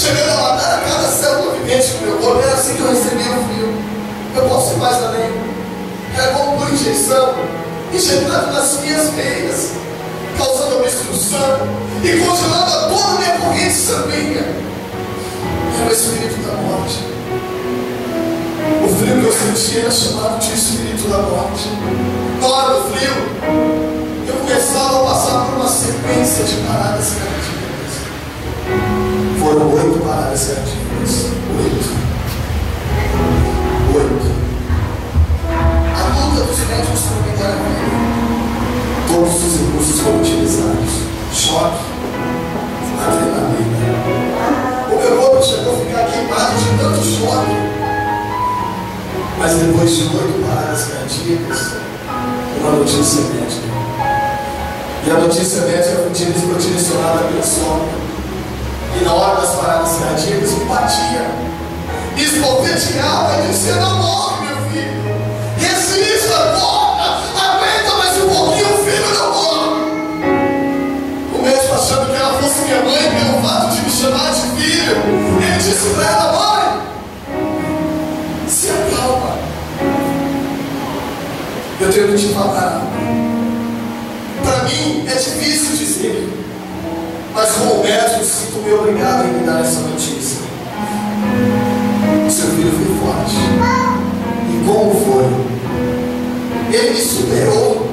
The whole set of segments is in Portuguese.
chegando a matar a cada célula vivente do meu corpo. Era assim que eu recebia o frio. Eu posso ir mais além. Era como por injeção, injetado nas minhas veias, causando uma obstrução e congelando a toda a minha corrente sanguínea. Era o espírito da morte. O frio que eu sentia era chamado de espírito da morte. Na hora do frio, eu começava a passar por uma sequência de paradas cardíacas. Foram 8 paradas cardíacas. 8. A luta dos médicos por me dar a vida. Todos os recursos foram utilizados. Choque, adrenalina. O meu corpo chegou a ficar queimado de tanto choque. Mas depois de 8 paradas cardíacas, uma notícia médica. E a notícia médica foi direcionada pela sombra. E na hora das paradas cardíacas me batia, me esbofeteava e dizia: não morre, meu filho. Resista, acorda, aguenta mais um pouquinho, filho, não morre. O médico, achando que ela fosse minha mãe, pelo fato de me chamar de filho, ele disse para ela: mãe, se acalma. Eu tenho que te falar. Para mim é difícil dizer, mas como médico sinto-me obrigado a me dar essa notícia. O seu filho foi forte. E como foi? Ele me superou.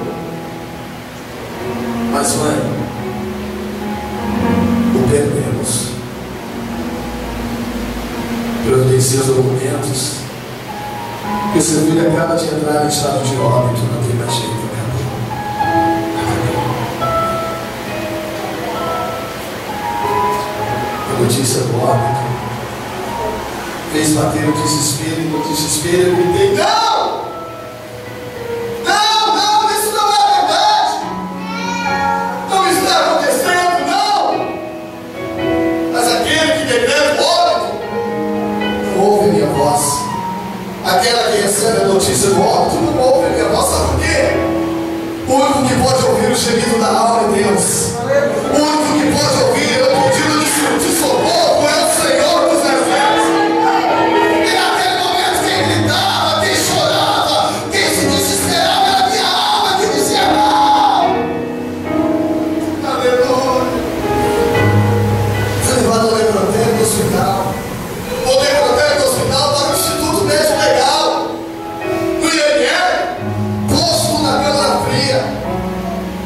Mas mãe, o perdemos. Providencie os documentos. E o seu filho acaba de entrar em estado de óbito, não tem mais jeito, acabou. A notícia do óbito fez bater o desespero, e no desespero eu gritei: não! Não, não, isso não é verdade! Não está acontecendo, não! Mas aquele que declara o óbito não ouve minha voz. Aquela que recebe a notícia do óbito não ouve a minha voz. Sabe por quê? O único que pode ouvir o gemido da alma é Deus. O único que pode ouvir o pedido de socorro é o Senhor dos Exércitos. E naquele momento quem gritava, quem chorava, quem se desesperava era a minha alma que dizia: não! Aleluia! Fui levado ao necrotério do hospital. O necrotério do hospital para o Instituto Médico Legal. No IML, posto na câmara fria.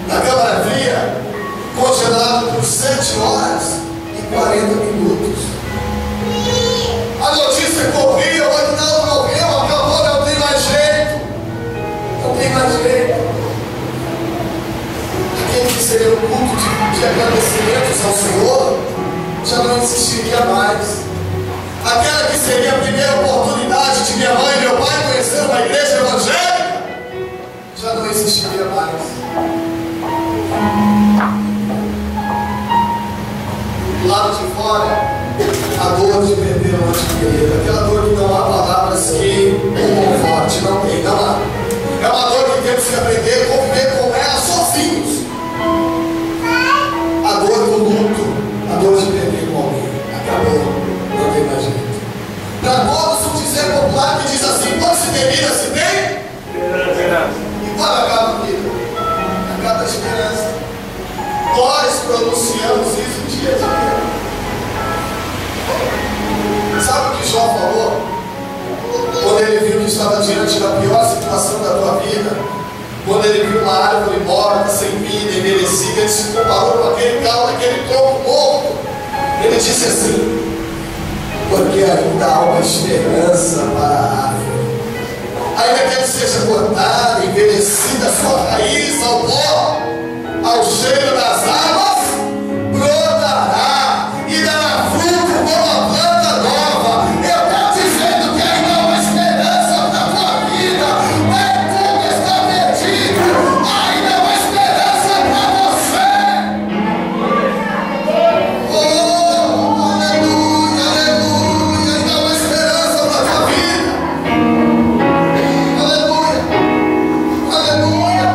Na câmara fria, congelado por 7 horas e 40 minutos. A notícia corria: o Aguinaldo morreu, acabou, não tem mais jeito. Não tem mais jeito. Aquele que seria o culto de agradecimentos ao Senhor já não existiria mais. Aquela que seria a primeira oportunidade de minha mãe e meu pai conhecer uma igreja evangélica já não existiria mais. Do lado de fora, a dor de perder uma querida, aquela dor que não há palavras que o conforte, não tem, não há. É uma dor que temos que aprender a conviver com ela sozinhos. A dor do luto, a dor de perder um alguém, acabou, não tem mais jeito. Para todos, um dizer popular que diz assim: quando se termina, se tem e quando acaba a vida? Acaba a esperança. Nós pronunciamos isso dia a dia. Sabe o que Jó falou? Quando ele viu que estava diante da pior situação da tua vida, quando ele viu uma árvore morta, sem vida, envelhecida, ele se comparou com aquele caldo, aquele tronco morto. Ele disse assim: porque ainda há uma esperança para a árvore. Ainda que ele seja cortada, envelhecida, a sua raiz ao pó, ao cheiro das águas, brotará e dará fruto como a planta nova. Eu estou dizendo que ainda há uma esperança para a tua vida. Nem tudo está perdido. Ainda há uma esperança para você. Oh, aleluia, aleluia. Ainda há uma esperança para a tua vida. Aleluia, aleluia.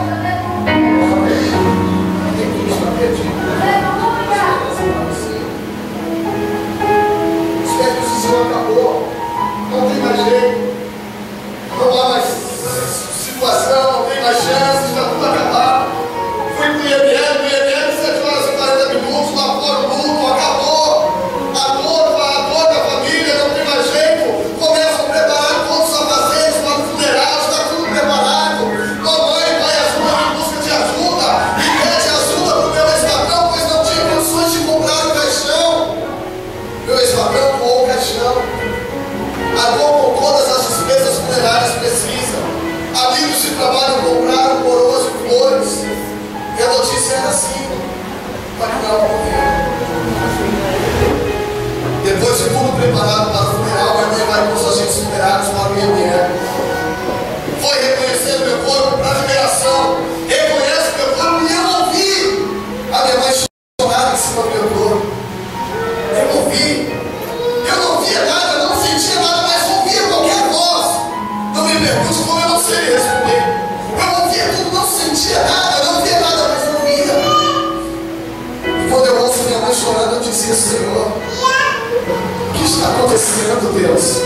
dizia: Senhor, o que está acontecendo, Deus?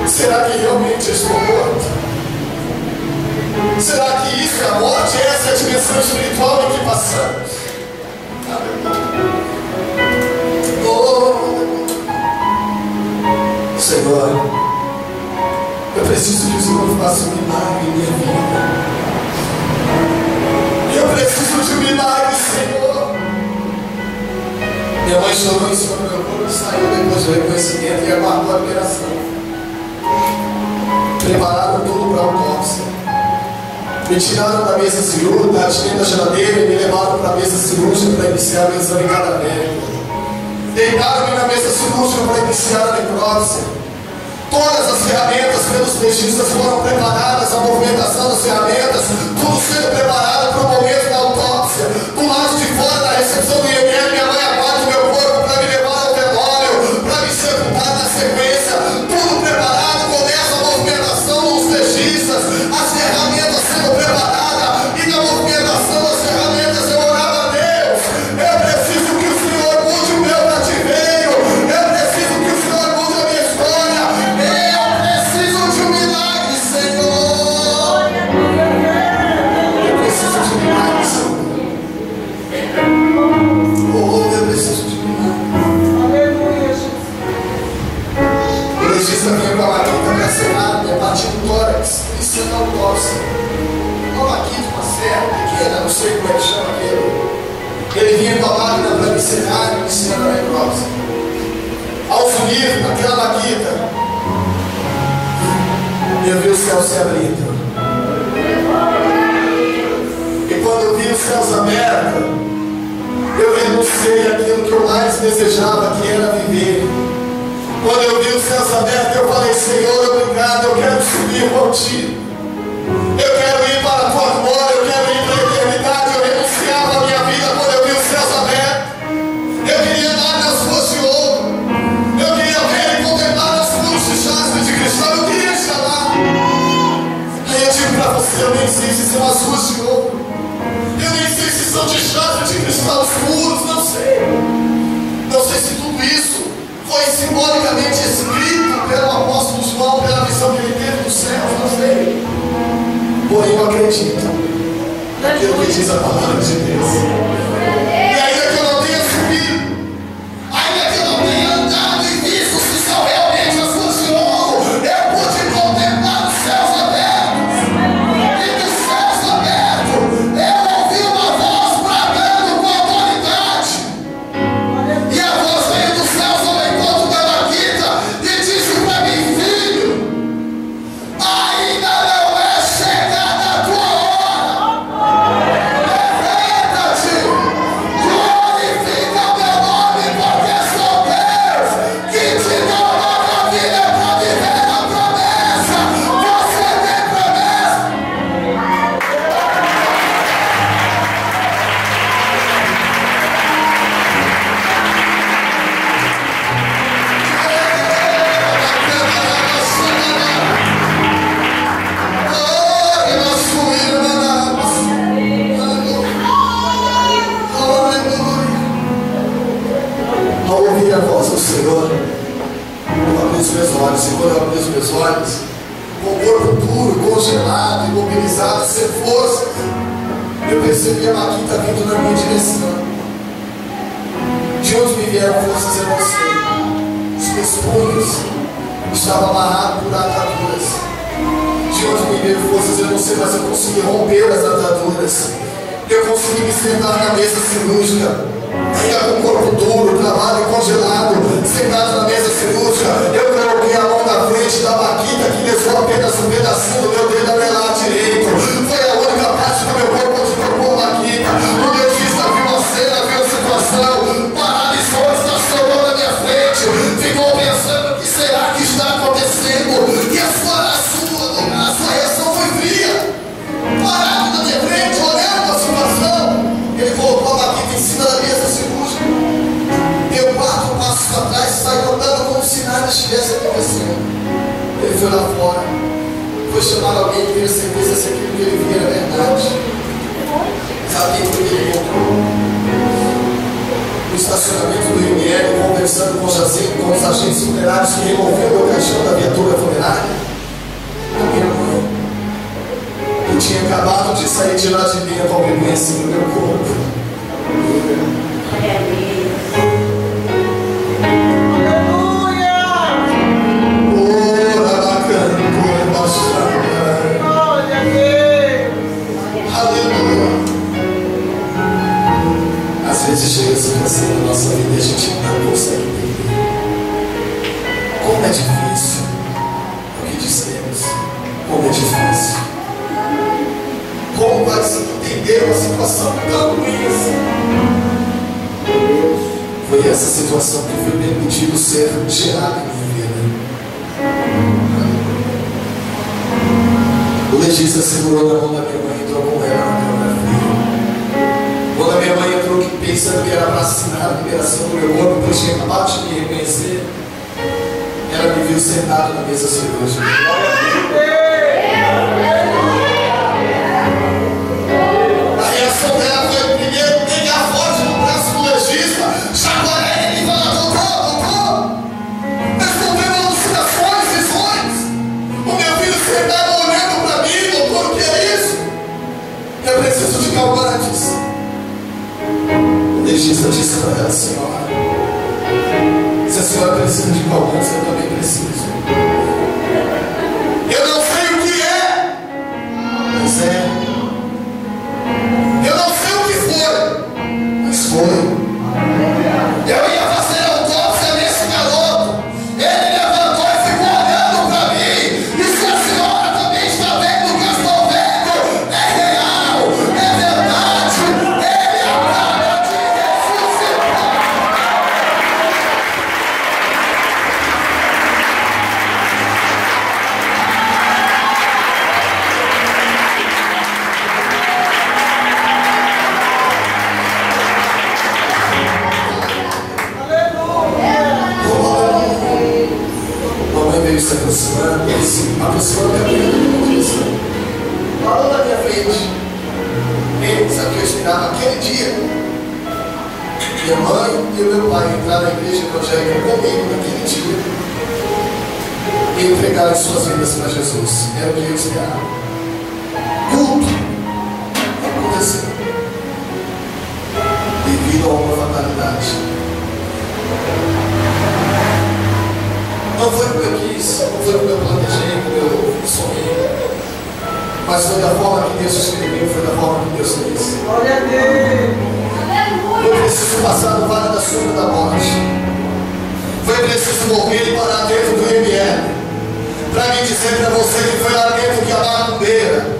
Será que realmente eu estou morto? Será que isso é a morte? Essa é a dimensão espiritual em que passamos? Senhor, eu preciso que o Senhor faça um milagre em minha vida. Eu preciso de um milagre, Senhor. Minha mãe chorou em cima do meu corpo e saiu depois do reconhecimento e aguardou a liberação. Prepararam tudo para a autópsia. Me tiraram da mesa cirúrgica, tirei da geladeira e me levaram para a mesa cirúrgica para iniciar o exame cadavérico. Deitaram-me na mesa cirúrgica para iniciar a necrópsia. Todas as ferramentas pelos legistas foram preparadas, a movimentação das ferramentas, tudo sendo preparado para o momento da autópsia. Do lado de fora da recepção do IML, minha mãe aguarda o meu corpo para me levar ao velório, para me sepultar na sequência. Tudo preparado, começa a movimentação dos legistas, as ferramentas sendo preparadas, e na movimentação das ferramentas eu orava a Deus: eu preciso que o Senhor mude o meu cativeiro, eu preciso que o Senhor mude a minha história, eu preciso de um milagre, Senhor. Eu preciso de um milagre, Senhor. Oh, eu preciso de um milagre. Aleluia, Jesus. O legista vinha com a maquita carcerada, minha parte do tórax, iniciando a autópsia. Uma maquita, uma serra pequena, não sei como é que chama aquilo. Ele vinha com a máquina para me encerrar, iniciando a necrópsia. Ao subir naquela maquita, eu vi os céus se abrindo. E quando eu vi os céus abertos, eu renunciei àquilo que eu mais desejava, que era viver. Quando eu vi os céus abertos, eu falei: Senhor, obrigado, eu quero subir contigo. Eu quero ir para a tua glória, eu quero ir para a eternidade. Eu renunciava a minha vida quando eu vi os céus abertos. Eu queria andar nas ruas de ouro. Eu queria ver e contemplar as cruzes de jaspe de cristal. Eu queria estar lá. Aí eu digo para você: eu nem sei se são as ruas de ouro. Eu nem sei se são de jaspe de cristal escuros, não sei. Não sei se tudo isso foi simbolicamente escrito pelo apóstolo João, pela visão que ele teve dos céus, não sei. Porém, eu acredito naquilo que diz a palavra de Deus. E ainda que eu não tenha subido, ainda que eu não tenha andado e visto se são realmente as ruas de ouro, eu pude contemplar os céus abertos. E dos céus abertos, eu ouvi uma voz bradando com autoridade. E a voz veio dos céus ao encontro da maquita e disse para mim: filho, ainda não é chegada a tua hora. Levanta-te, glorifica o meu nome, porque sou Deus que te dá nova vida para viver a promessa. Você tem promessa. Ao ouvir a voz do Senhor, eu abri os meus olhos. E quando eu abri os meus olhos, com o corpo duro, congelado, imobilizado, sem força, eu percebi a maquita vindo na minha direção. De onde me vieram forças, eu não sei. Os meus punhos estavam amarrados por ataduras. De onde me veio forças, eu não sei, mas eu consegui romper as ataduras. Eu consegui me sentar na mesa cirúrgica, ainda com o corpo duro, travado e congelado, sentado na mesa cirúrgica. Eu coloquei a mão na frente da maquita, que levou apenas um pedacinho do meu dedo anelar direito. Foi a única parte do meu corpo onde tocou a maquita. O meu juiz viu a cena, viu a situação, paralisou, estacionou na minha frente, ficou pensando: o que será que está acontecendo? E a sua reação foi fria. Parado na minha frente, olhando a situação, ele colocou a maquita em cima da mesa cirúrgica, deu 4 passos para trás e saiu andando como se nada estivesse acontecendo. Ele foi lá fora, foi chamar alguém que tenha certeza se aquilo que ele via era verdade. Sabe quem foi que ele encontrou? no estacionamento do IML, conversando com os agentes funerários que removiam o meu caixão da viatura funerária. A minha mãe, que tinha acabado de sair de lá de dentro ao me conhecer no meu corpo. Às vezes chega a situação na nossa vida e a gente não consegue entender como é difícil o que dizemos, como é difícil, como vai se entender uma situação tão ruim. Foi essa situação que foi permitido ser gerada em minha vida. O legista segurou na mão da minha mãe e entrou com ela na câmara fria. Quando a minha mãe entrou pensando que era para assinar a liberação do meu corpo, pois tinha acabado de me reconhecer, ela me viu sentado na mesa cirúrgica. A reação dela foi primeiro pegar forte no braço do legista, chacoalhar ele e falar: doutor, eu estou vendo alucinações, visões. O meu filho sentado olhando para mim, doutor, o que é isso? Eu preciso de calmantes. O legista disse para ela: senhora, se a senhora precisa de calmantes, eu também preciso. Eu não sei o que é, mas é. Eu não sei o que foi, mas foi. Eu ia fazer autópsia nesse garoto. Ele levantou e ficou olhando para mim. E se a senhora também está vendo o que eu estou vendo, é real, é verdade. Ele acaba de ressuscitar. Mamãe veio se aproximando, aproximando da minha frente, falou na minha frente. Eles a que eu esperava aquele dia. Minha mãe e o meu pai entraram na igreja evangélica comigo naquele dia e entregaram suas vidas para Jesus. Era o que eu esperava. Culto aconteceu devido a uma fatalidade. Não foi como eu quis, não foi como eu planejei, como eu sonhei, mas foi da forma que Deus escreveu, foi da forma que Deus fez. Glória a Deus. Foi preciso passar no vale da sombra da morte. Foi preciso morrer e parar dentro do ML para me dizer para você que foi lá dentro que a macumbeira